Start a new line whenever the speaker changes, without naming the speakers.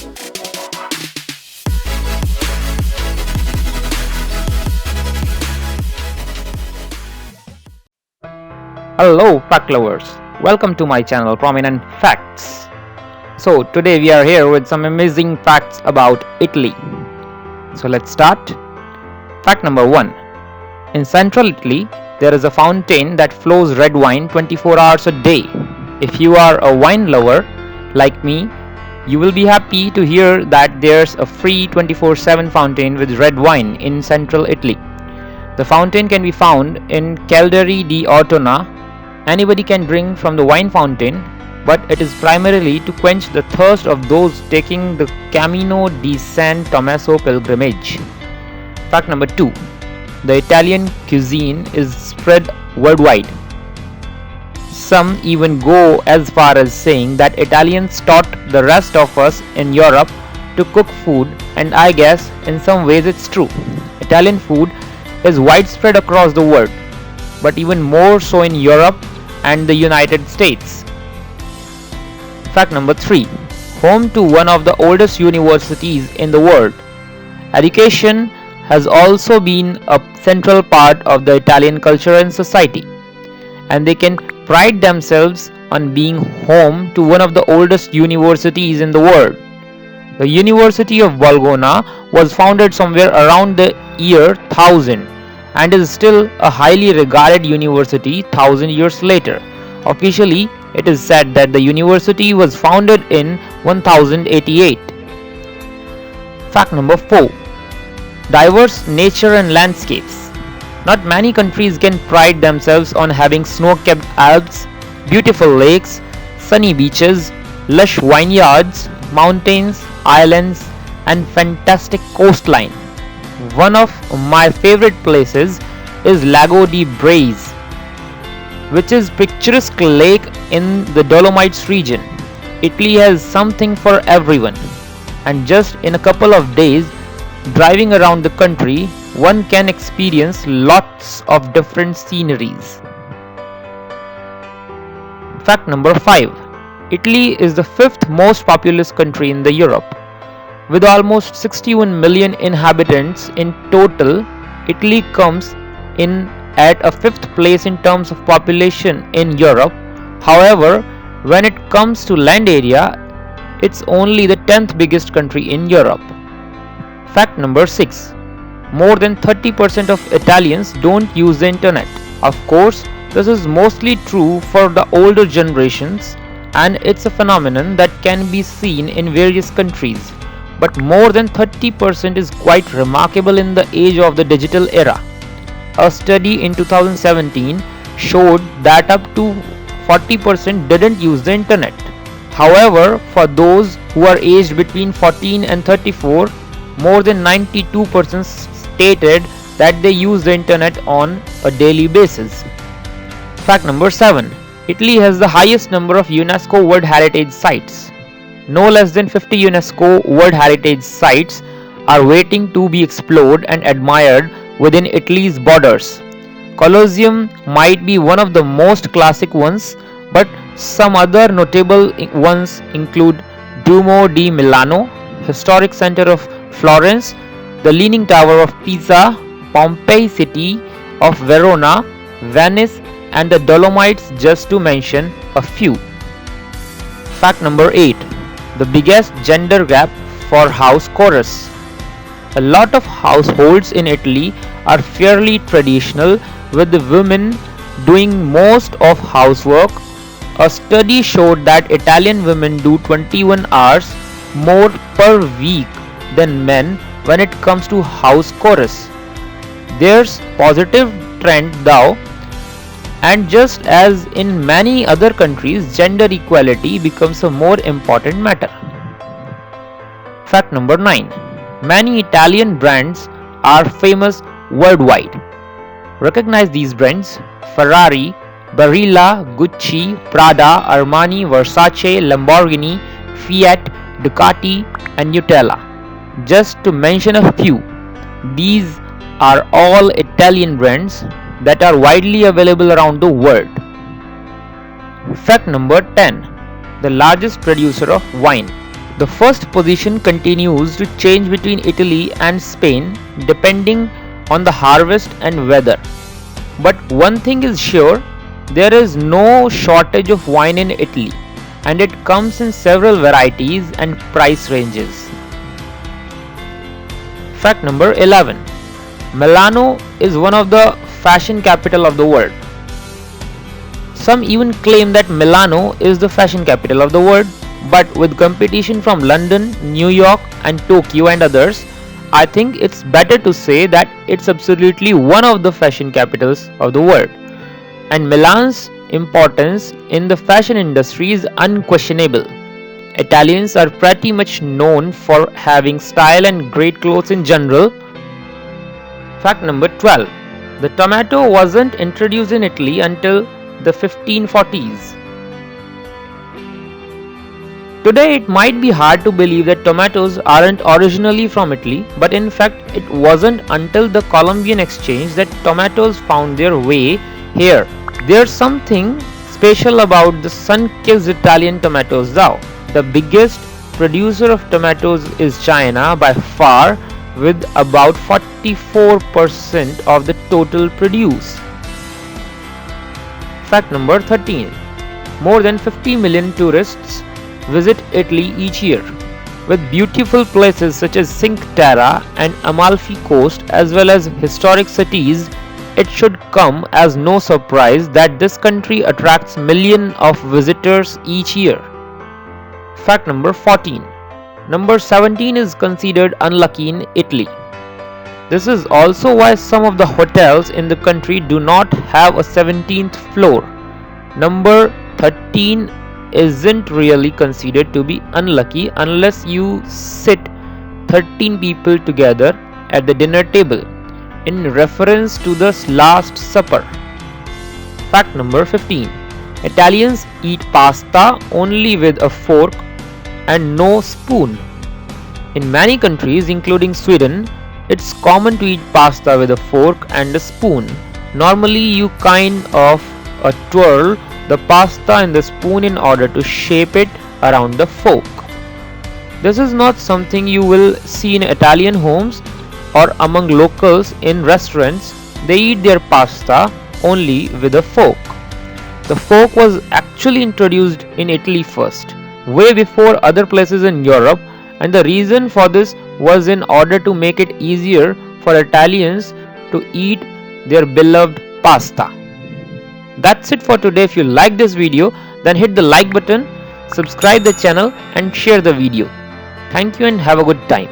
Hello, fact lovers. Welcome to my channel, Prominent Facts. So, today we are here with some amazing facts about Italy. So, let's start. Fact number 1. In central Italy, there is a fountain that flows red wine 24 hours a day. If you are a wine lover like me, you will be happy to hear that there's a free 24/7 fountain with red wine in central Italy. The fountain can be found in Calderi di Ortona. Anybody can drink from the wine fountain, but it is primarily to quench the thirst of those taking the Camino di San Tommaso pilgrimage. Fact number 2. The Italian cuisine is spread worldwide. Some even go as far as saying that Italians taught the rest of us in Europe to cook food, and I guess in some ways it's true. Italian food is widespread across the world, but even more so in Europe and the United States. Fact number 3. Home to one of the oldest universities in the world. Education has also been a central part of the Italian culture and society, and they can pride themselves on being home to one of the oldest universities in the world. The University of Bologna was founded somewhere around the year 1000 and is still a highly regarded university 1000 years later. Officially, it is said that the university was founded in 1088. Fact number 4. Diverse nature and landscapes. Not many countries can pride themselves on having snow-capped Alps, beautiful lakes, sunny beaches, lush vineyards, mountains, islands, and fantastic coastline. One of my favorite places is Lago di Braies, which is picturesque lake in the Dolomites region. Italy has something for everyone, and just in a couple of days driving around the country, one can experience lots of different sceneries. Fact number 5. Italy is the 5th most populous country in the Europe. With almost 61 million inhabitants in total, Italy comes in at a 5th place in terms of population in Europe. However, when it comes to land area, it's only the 10th biggest country in Europe. Fact number 6. More than 30% of Italians don't use the internet. Of course, this is mostly true for the older generations, and it's a phenomenon that can be seen in various countries. But more than 30% is quite remarkable in the age of the digital era. A study in 2017 showed that up to 40% didn't use the internet. However, for those who are aged between 14 and 34, more than 92% stated that they use the internet on a daily basis. Fact number 7. Italy has the highest number of UNESCO World Heritage Sites. No less than 50 UNESCO World Heritage Sites are waiting to be explored and admired within Italy's borders. Colosseum might be one of the most classic ones, but some other notable ones include Duomo di Milano, Historic Center of Florence, the Leaning Tower of Pisa, Pompeii City of Verona, Venice, and the Dolomites, just to mention a few. Fact number 8. The biggest gender gap for house chorus. A lot of households in Italy are fairly traditional, with the women doing most of housework. A study showed that Italian women do 21 hours more per week than men when it comes to house chorus. There's positive trend though, and just as in many other countries, gender equality becomes a more important matter. Fact number 9. Many Italian brands are famous worldwide. Recognize these brands: Ferrari, Barilla, Gucci, Prada, Armani, Versace, Lamborghini, Fiat, Ducati, and Nutella. Just to mention a few, these are all Italian brands that are widely available around the world. Fact number 10. The largest producer of wine. The first position continues to change between Italy and Spain depending on the harvest and weather. But one thing is sure, there is no shortage of wine in Italy, and it comes in several varieties and price ranges. Fact number 11. Milano is one of the fashion capital of the world. Some even claim that Milano is the fashion capital of the world, but with competition from London, New York and Tokyo and others, I think it's better to say that it's absolutely one of the fashion capitals of the world. And Milan's importance in the fashion industry is unquestionable. Italians are pretty much known for having style and great clothes in general. Fact number 12. The tomato wasn't introduced in Italy until the 1540s. Today it might be hard to believe that tomatoes aren't originally from Italy, but in fact it wasn't until the Columbian exchange that tomatoes found their way here. There's something special about the sun-kissed Italian tomatoes though. The biggest producer of tomatoes is China by far, with about 44% of the total produce. Fact number 13. More than 50 million tourists visit Italy each year. With beautiful places such as Cinque Terre and Amalfi Coast as well as historic cities, it should come as no surprise that this country attracts millions of visitors each year. Fact number 14. Number 17 is considered unlucky in Italy. This is also why some of the hotels in the country do not have a 17th floor. Number 13 isn't really considered to be unlucky unless you sit 13 people together at the dinner table, in reference to the Last Supper. Fact number 15. Italians eat pasta only with a fork and no spoon. In many countries, including Sweden, it's common to eat pasta with a fork and a spoon. Normally, you kind of twirl the pasta and the spoon in order to shape it around the fork. This is not something you will see in Italian homes or among locals in restaurants. They eat their pasta only with a fork. The fork was actually introduced in Italy first, way before other places in Europe, and the reason for this was in order to make it easier for Italians to eat their beloved pasta. That's it for today. If you like this video, then hit the like button, subscribe the channel and share the video. Thank you and have a good time.